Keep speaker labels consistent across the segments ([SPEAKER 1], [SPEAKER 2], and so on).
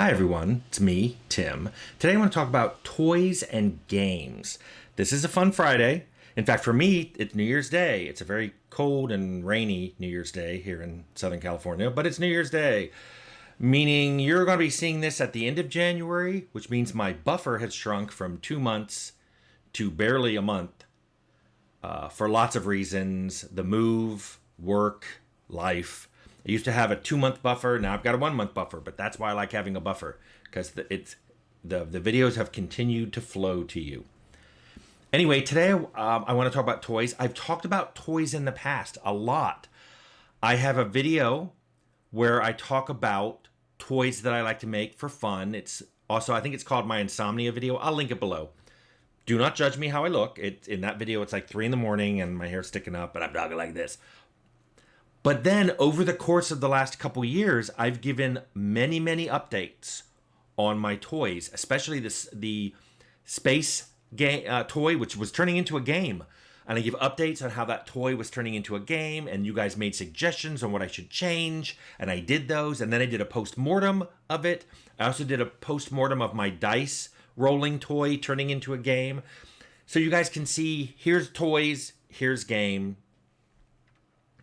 [SPEAKER 1] Hi everyone, it's me, Tim. Today I want to talk about toys and games. This is a fun Friday. In fact, for me, it's New Year's Day. It's a very cold and rainy New Year's Day here in Southern California, but it's New Year's Day, meaning you're going to be seeing this at the end of January, which means my buffer has shrunk from 2 months to barely a month for lots of reasons: the move, work, life. I used to have a 2 month buffer. Now I've got a 1 month buffer, but that's why I like having a buffer because the videos have continued to flow to you. Anyway, today I want to talk about toys. I've talked about toys in the past a lot. I have a video where I talk about toys that I like to make for fun. It's also, I think it's called my insomnia video. I'll link it below. Do not judge me how I look. In that video, it's like 3 in the morning and my hair's sticking up and I'm talking like this. But then over the course of the last couple years, I've given many updates on my toys, especially the space toy, which was turning into a game. And I give updates on how that toy was turning into a game, and you guys made suggestions on what I should change, and I did those. And then I did a post-mortem of it. I also did a post-mortem of my dice rolling toy turning into a game. So you guys can see, here's toys, here's game.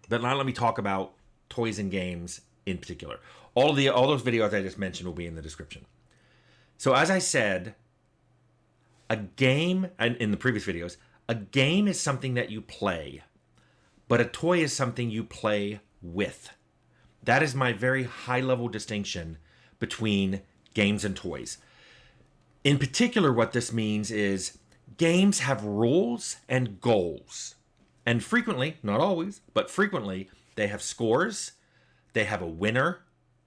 [SPEAKER 1] But now let me talk about toys and games in particular. All those videos I just mentioned will be in the description. So as I said, a game, and in the previous videos, a game is something that you play, but a toy is something you play with. That is my very high-level distinction between games and toys. In particular, what this means is games have rules and goals. And frequently, not always, but frequently, they have scores, they have a winner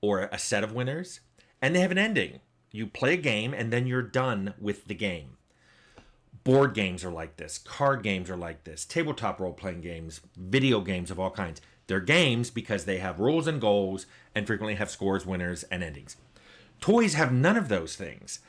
[SPEAKER 1] or a set of winners, and they have an ending. You play a game and then you're done with the game. Board games are like this, card games are like this, tabletop role-playing games, video games of all kinds. They're games because they have rules and goals and frequently have scores, winners, and endings. Toys have none of those things.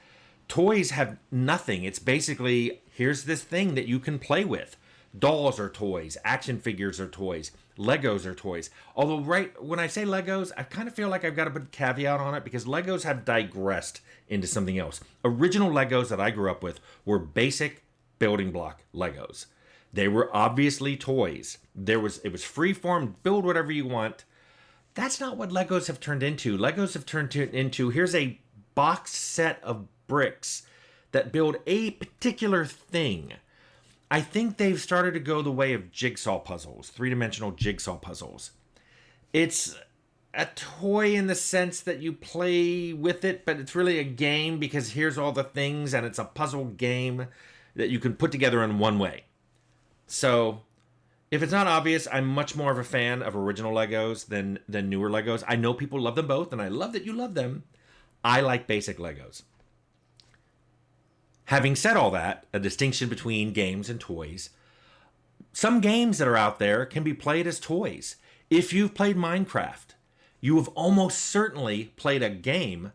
[SPEAKER 1] Toys have nothing. It's basically, here's this thing that you can play with. Dolls are toys, action figures are toys, Legos are toys. Although right when I say Legos, I kind of feel like I've got to put a caveat on it because Legos have digressed into something else. Original Legos that I grew up with were basic building block Legos. They were obviously toys. It was free form, build whatever you want. That's not what Legos have turned into. Legos have turned into, here's a box set of bricks that build a particular thing. I think they've started to go the way of jigsaw puzzles, three-dimensional jigsaw puzzles. It's a toy in the sense that you play with it, but it's really a game because here's all the things, and it's a puzzle game that you can put together in one way. So, if it's not obvious, I'm much more of a fan of original Legos than newer Legos. I know people love them both, and I love that you love them. I like basic Legos. Having said all that, a distinction between games and toys, some games that are out there can be played as toys. If you've played Minecraft, you have almost certainly played a game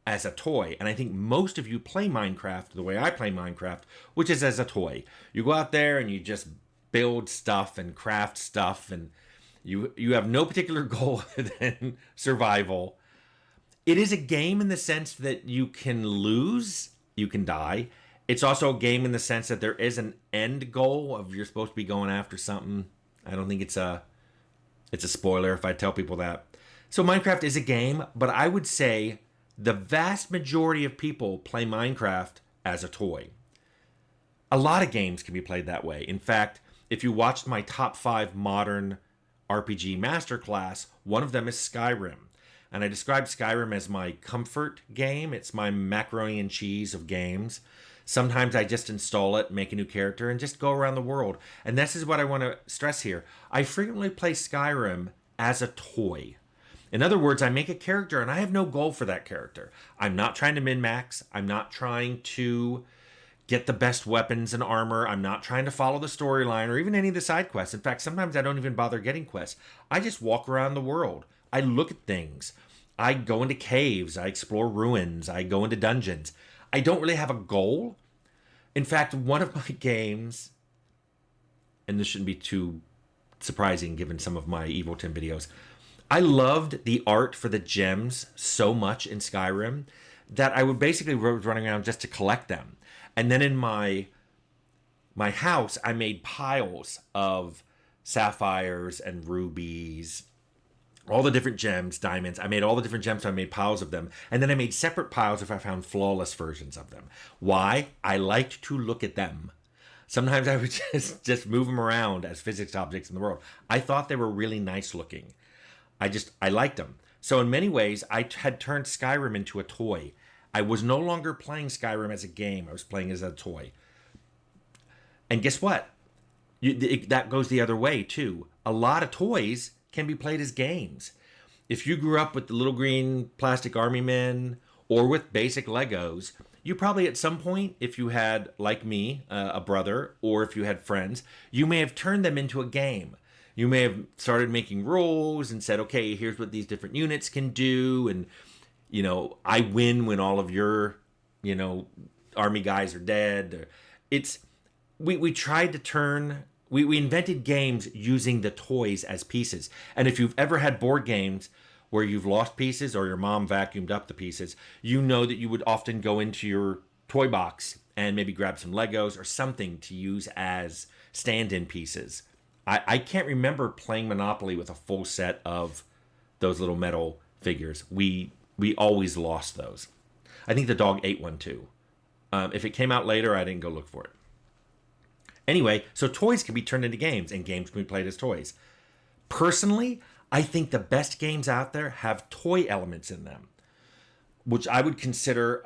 [SPEAKER 1] as a toy. And I think most of you play Minecraft the way I play Minecraft, which is as a toy. You go out there and you just build stuff and craft stuff, and you have no particular goal other than survival. It is a game in the sense that you can lose. You can die. It's also a game in the sense that there is an end goal of you're supposed to be going after something. I don't think it's a spoiler if I tell people that. So Minecraft is a game, but I would say the vast majority of people play Minecraft as a toy. A lot of games can be played that way. In fact, if you watched my top 5 modern RPG masterclass, one of them is Skyrim. And I describe Skyrim as my comfort game. It's my macaroni and cheese of games. Sometimes I just install it, make a new character, and just go around the world. And this is what I want to stress here. I frequently play Skyrim as a toy. In other words, I make a character and I have no goal for that character. I'm not trying to min-max. I'm not trying to get the best weapons and armor. I'm not trying to follow the storyline or even any of the side quests. In fact, sometimes I don't even bother getting quests. I just walk around the world. I look at things. I go into caves. I explore ruins. I go into dungeons. I don't really have a goal. In fact, one of my games, and this shouldn't be too surprising given some of my Evil Tim videos, I loved the art for the gems so much in Skyrim that I would basically was running around just to collect them. And then in my house, I made piles of sapphires and rubies, all the different gems, diamonds. I made all the different gems, so I made piles of them. And then I made separate piles if I found flawless versions of them. Why? I liked to look at them. Sometimes I would just move them around as physics objects in the world. I thought they were really nice looking. I liked them. So in many ways, I had turned Skyrim into a toy. I was no longer playing Skyrim as a game. I was playing as a toy. And guess what? That goes the other way too. A lot of toys can be played as games. If you grew up with the little green plastic army men or with basic Legos, you probably at some point, if you had, like me, a brother, or if you had friends, you may have turned them into a game. You may have started making rules and said, okay, here's what these different units can do. And, I win when all of your, army guys are dead. We tried to turn, we invented games using the toys as pieces. And if you've ever had board games where you've lost pieces or your mom vacuumed up the pieces, you know that you would often go into your toy box and maybe grab some Legos or something to use as stand-in pieces. I can't remember playing Monopoly with a full set of those little metal figures. We always lost those. I think the dog ate one too. If it came out later, I didn't go look for it. Anyway, so toys can be turned into games, and games can be played as toys. Personally, I think the best games out there have toy elements in them, which I would consider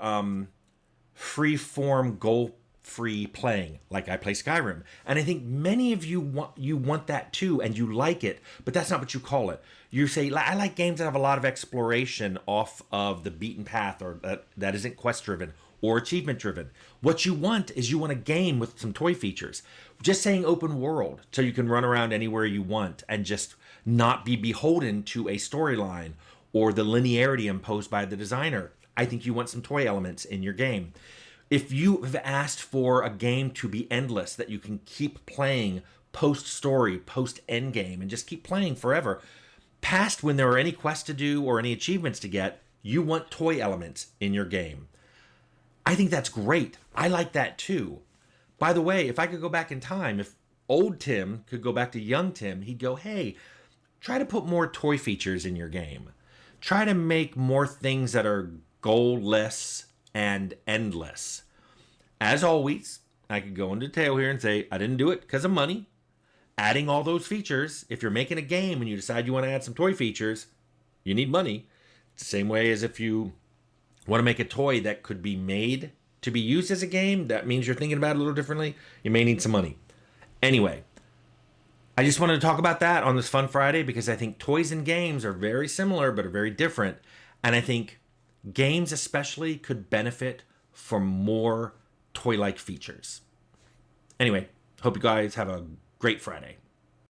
[SPEAKER 1] free-form, goal-free playing, like I play Skyrim. And I think many of you want that too, and you like it, but that's not what you call it. You say, I like games that have a lot of exploration off of the beaten path, or that isn't quest-driven or achievement-driven. What you want is you want a game with some toy features. Just saying open world, so you can run around anywhere you want and just not be beholden to a storyline or the linearity imposed by the designer. I think you want some toy elements in your game. If you have asked for a game to be endless, that you can keep playing post-story, post-endgame, and just keep playing forever, past when there are any quests to do or any achievements to get, you want toy elements in your game. I think that's great. I like that too. By the way, if I could go back in time, if old Tim could go back to young Tim, he'd go, hey, try to put more toy features in your game. Try to make more things that are goal-less and endless. As always, I could go into detail here and say, I didn't do it because of money. Adding all those features, if you're making a game and you decide you want to add some toy features, you need money. It's the same way as if you want to make a toy that could be made to be used as a game, that means you're thinking about it a little differently. You may need some money. Anyway, I just wanted to talk about that on this Fun Friday because I think toys and games are very similar but are very different. And I think games especially could benefit from more toy-like features. Anyway, hope you guys have a great Friday.